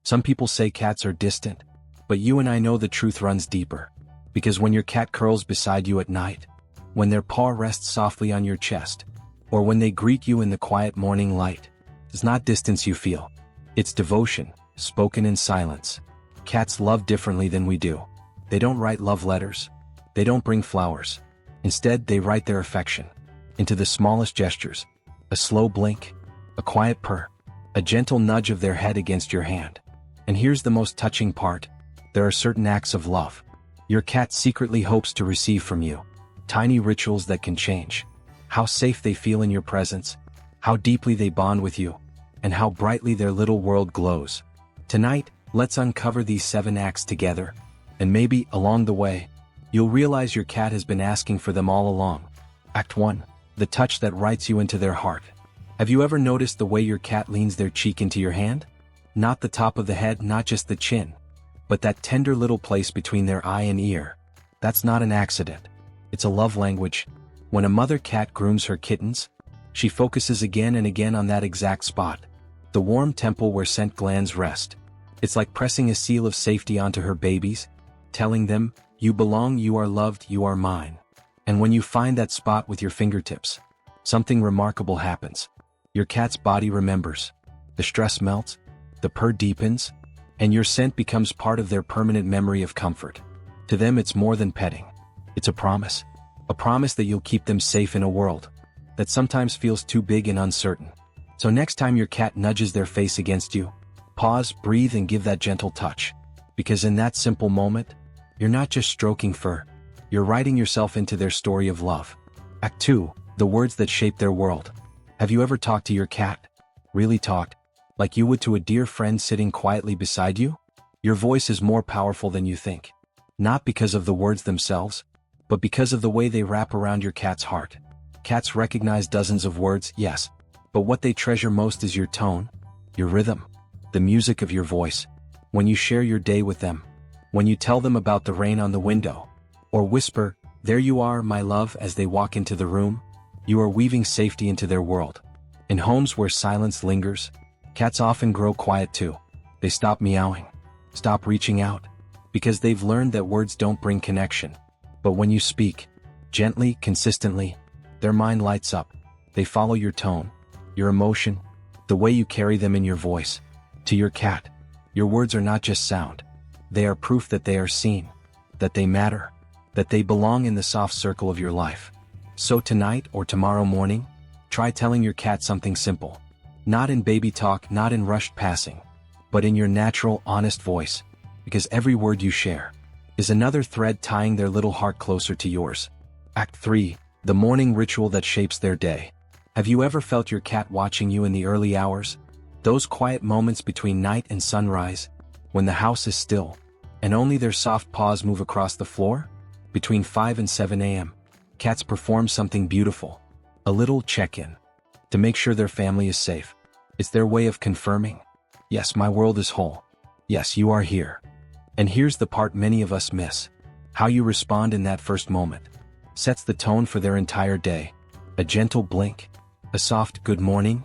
Some people say cats are distant, but you and I know the truth runs deeper. Because when your cat curls beside you at night, when their paw rests softly on your chest, or when they greet you in the quiet morning light, it's not distance you feel. It's devotion, spoken in silence. Cats love differently than we do. They don't write love letters. They don't bring flowers. Instead, they write their affection into the smallest gestures. A slow blink, a quiet purr, a gentle nudge of their head against your hand. And here's the most touching part. There are certain acts of love your cat secretly hopes to receive from you. Tiny rituals that can change how safe they feel in your presence, how deeply they bond with you, and how brightly their little world glows. Tonight, let's uncover these 7 acts together, and maybe, along the way, you'll realize your cat has been asking for them all along. Act 1. The touch that writes you into their heart. Have you ever noticed the way your cat leans their cheek into your hand? Not the top of the head, not just the chin, but that tender little place between their eye and ear. That's not an accident. It's a love language. When a mother cat grooms her kittens, she focuses again and again on that exact spot, the warm temple where scent glands rest. It's like pressing a seal of safety onto her babies, telling them, you belong, you are loved, you are mine. And when you find that spot with your fingertips, something remarkable happens. Your cat's body remembers. The stress melts, the purr deepens, and your scent becomes part of their permanent memory of comfort. To them, it's more than petting. It's a promise that you'll keep them safe in a world that sometimes feels too big and uncertain. So next time your cat nudges their face against you, pause, breathe, and give that gentle touch. Because in that simple moment, you're not just stroking fur, you're writing yourself into their story of love. Act 2. The words that shape their world. Have you ever talked to your cat? Really talked? Like you would to a dear friend sitting quietly beside you? Your voice is more powerful than you think. Not because of the words themselves, but because of the way they wrap around your cat's heart. Cats recognize dozens of words, yes, but what they treasure most is your tone, your rhythm, the music of your voice. When you share your day with them, when you tell them about the rain on the window, or whisper, there you are, my love, as they walk into the room, you are weaving safety into their world. In homes where silence lingers, cats often grow quiet too. They stop meowing, stop reaching out, because they've learned that words don't bring connection. But when you speak, gently, consistently, their mind lights up. They follow your tone, your emotion, the way you carry them in your voice. To your cat, your words are not just sound. They are proof that they are seen, that they matter, that they belong in the soft circle of your life. So tonight or tomorrow morning, try telling your cat something simple. Not in baby talk, not in rushed passing, but in your natural, honest voice. Because every word you share is another thread tying their little heart closer to yours. Act 3. The morning ritual that shapes their day. Have you ever felt your cat watching you in the early hours? Those quiet moments between night and sunrise, when the house is still, and only their soft paws move across the floor? Between 5 and 7 a.m., cats perform something beautiful. A little check-in. To make sure their family is safe. It's their way of confirming, yes, my world is whole. Yes, you are here. And here's the part many of us miss. How you respond in that first moment sets the tone for their entire day. A gentle blink, a soft good morning,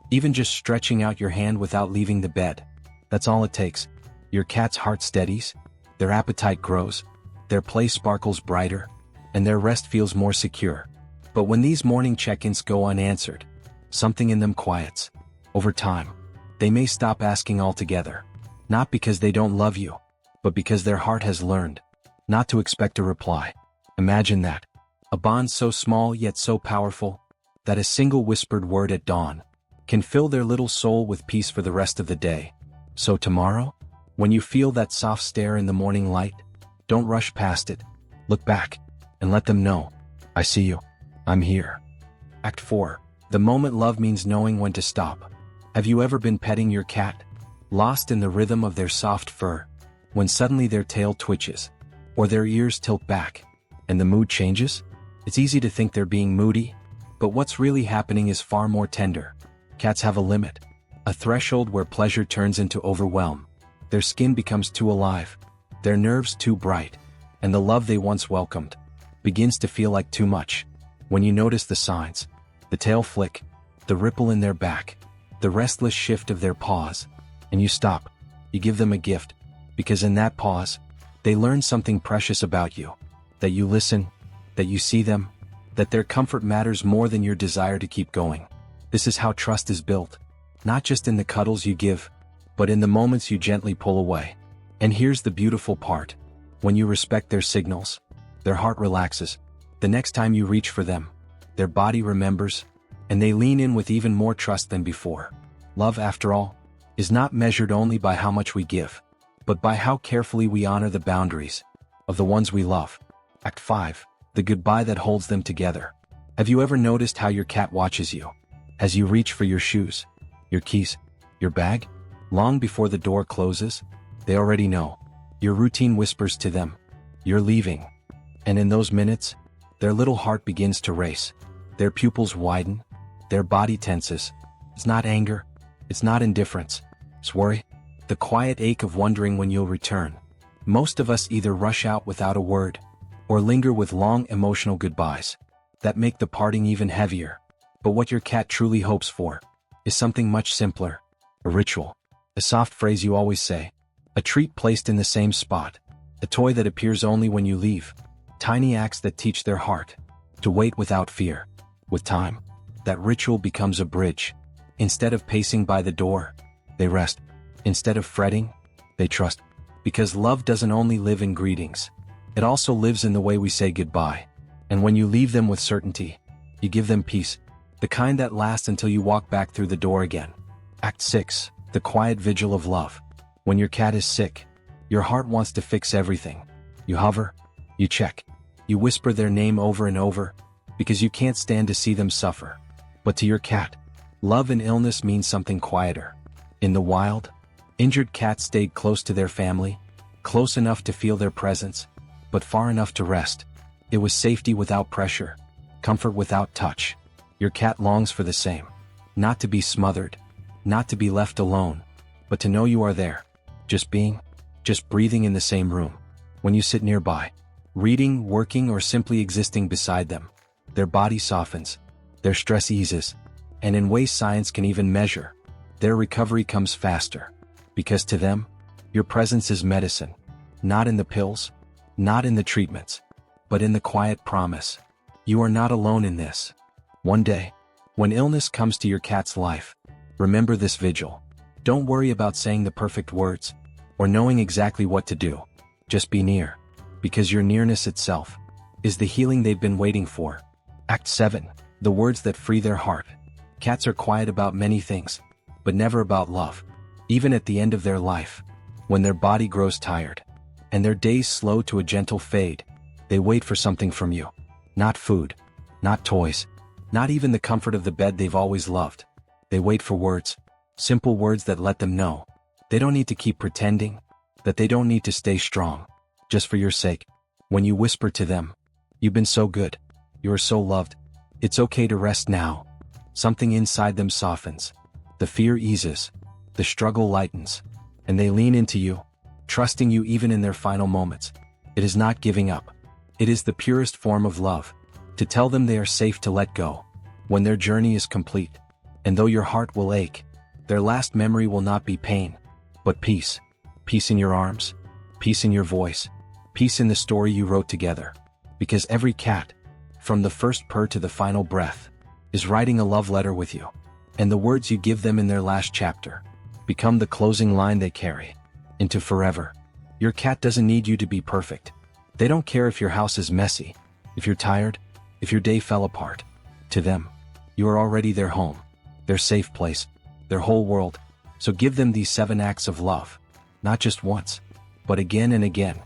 even just stretching out your hand without leaving the bed. That's all it takes. Your cat's heart steadies, their appetite grows, their play sparkles brighter, and their rest feels more secure. But when these morning check-ins go unanswered, something in them quiets. Over time, they may stop asking altogether. Not because they don't love you, but because their heart has learned not to expect a reply. Imagine that. A bond so small yet so powerful that a single whispered word at dawn can fill their little soul with peace for the rest of the day. So tomorrow, when you feel that soft stare in the morning light, don't rush past it. Look back and let them know, I see you. I'm here. Act 4. The moment love means knowing when to stop. Have you ever been petting your cat, lost in the rhythm of their soft fur, when suddenly their tail twitches, or their ears tilt back, and the mood changes? It's easy to think they're being moody, but what's really happening is far more tender. Cats have a limit, a threshold where pleasure turns into overwhelm. Their skin becomes too alive, their nerves too bright, and the love they once welcomed begins to feel like too much. When you notice the signs, the tail flick, the ripple in their back, the restless shift of their paws, and you stop. You give them a gift, because in that pause, they learn something precious about you. That you listen, that you see them, that their comfort matters more than your desire to keep going. This is how trust is built, not just in the cuddles you give, but in the moments you gently pull away. And here's the beautiful part. When you respect their signals, their heart relaxes. The next time you reach for them, their body remembers, and they lean in with even more trust than before. Love, after all, is not measured only by how much we give, but by how carefully we honor the boundaries of the ones we love. Act 5. The goodbye that holds them together. Have you ever noticed how your cat watches you? As you reach for your shoes, your keys, your bag? Long before the door closes, they already know. Your routine whispers to them, "You're leaving." And in those minutes, their little heart begins to race. Their pupils widen, their body tenses. It's not anger, it's not indifference, it's worry. The quiet ache of wondering when you'll return. Most of us either rush out without a word, or linger with long emotional goodbyes that make the parting even heavier. But what your cat truly hopes for is something much simpler. A ritual. A soft phrase you always say. A treat placed in the same spot. A toy that appears only when you leave. Tiny acts that teach their heart to wait without fear. With time, that ritual becomes a bridge. Instead of pacing by the door, they rest. Instead of fretting, they trust. Because love doesn't only live in greetings. It also lives in the way we say goodbye. And when you leave them with certainty, you give them peace. The kind that lasts until you walk back through the door again. Act 6. The quiet vigil of love. When your cat is sick, your heart wants to fix everything. You hover, you check, you whisper their name over and over, because you can't stand to see them suffer. But to your cat, love in illness means something quieter. In the wild, injured cats stayed close to their family, close enough to feel their presence, but far enough to rest. It was safety without pressure, comfort without touch. Your cat longs for the same. Not to be smothered, not to be left alone, but to know you are there. Just being, just breathing in the same room. When you sit nearby, reading, working, or simply existing beside them, their body softens, their stress eases, and in ways science can even measure, their recovery comes faster. Because to them, your presence is medicine. Not in the pills, not in the treatments, but in the quiet promise. You are not alone in this. One day, when illness comes to your cat's life, remember this vigil. Don't worry about saying the perfect words, or knowing exactly what to do. Just be near, because your nearness itself is the healing they've been waiting for. Act 7. The words that free their heart. Cats are quiet about many things, but never about love. Even at the end of their life, when their body grows tired, and their days slow to a gentle fade, they wait for something from you. Not food, not toys, not even the comfort of the bed they've always loved. They wait for words, simple words that let them know they don't need to keep pretending, that they don't need to stay strong, just for your sake. When you whisper to them, "You've been so good, you are so loved, it's okay to rest now," something inside them softens. The fear eases, the struggle lightens, and they lean into you, trusting you even in their final moments. It is not giving up. It is the purest form of love, to tell them they are safe to let go when their journey is complete. And though your heart will ache, their last memory will not be pain, but peace. Peace in your arms, peace in your voice, peace in the story you wrote together. Because every cat, from the first purr to the final breath, is writing a love letter with you. And the words you give them in their last chapter become the closing line they carry into forever. Your cat doesn't need you to be perfect. They don't care if your house is messy, if you're tired, if your day fell apart. To them, you are already their home, their safe place, their whole world. So give them these 7 acts of love, not just once, but again and again,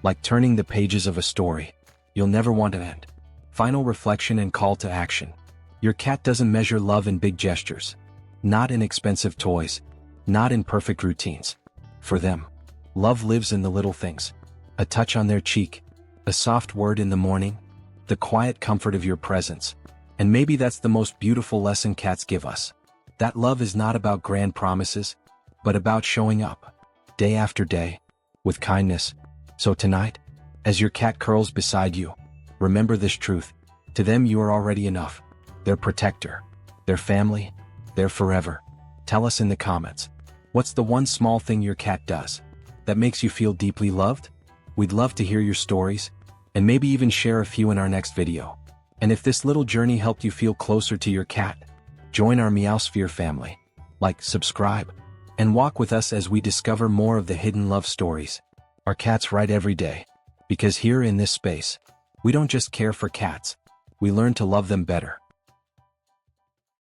like turning the pages of a story you'll never want to end. Final reflection and call to action. Your cat doesn't measure love in big gestures, not in expensive toys, not in perfect routines. For them, love lives in the little things. A touch on their cheek, a soft word in the morning, the quiet comfort of your presence. And maybe that's the most beautiful lesson cats give us. That love is not about grand promises, but about showing up, day after day, with kindness. So tonight, as your cat curls beside you, remember this truth. To them you are already enough. Their protector, their family, their forever. Tell us in the comments, What's the one small thing your cat does that makes you feel deeply loved? We'd love to hear your stories, and maybe even share a few in our next video. And if this little journey helped you feel closer to your cat, join our Meowsphere family. Like, subscribe, and walk with us as we discover more of the hidden love stories our cats write every day. Because here in this space, we don't just care for cats, we learn to love them better.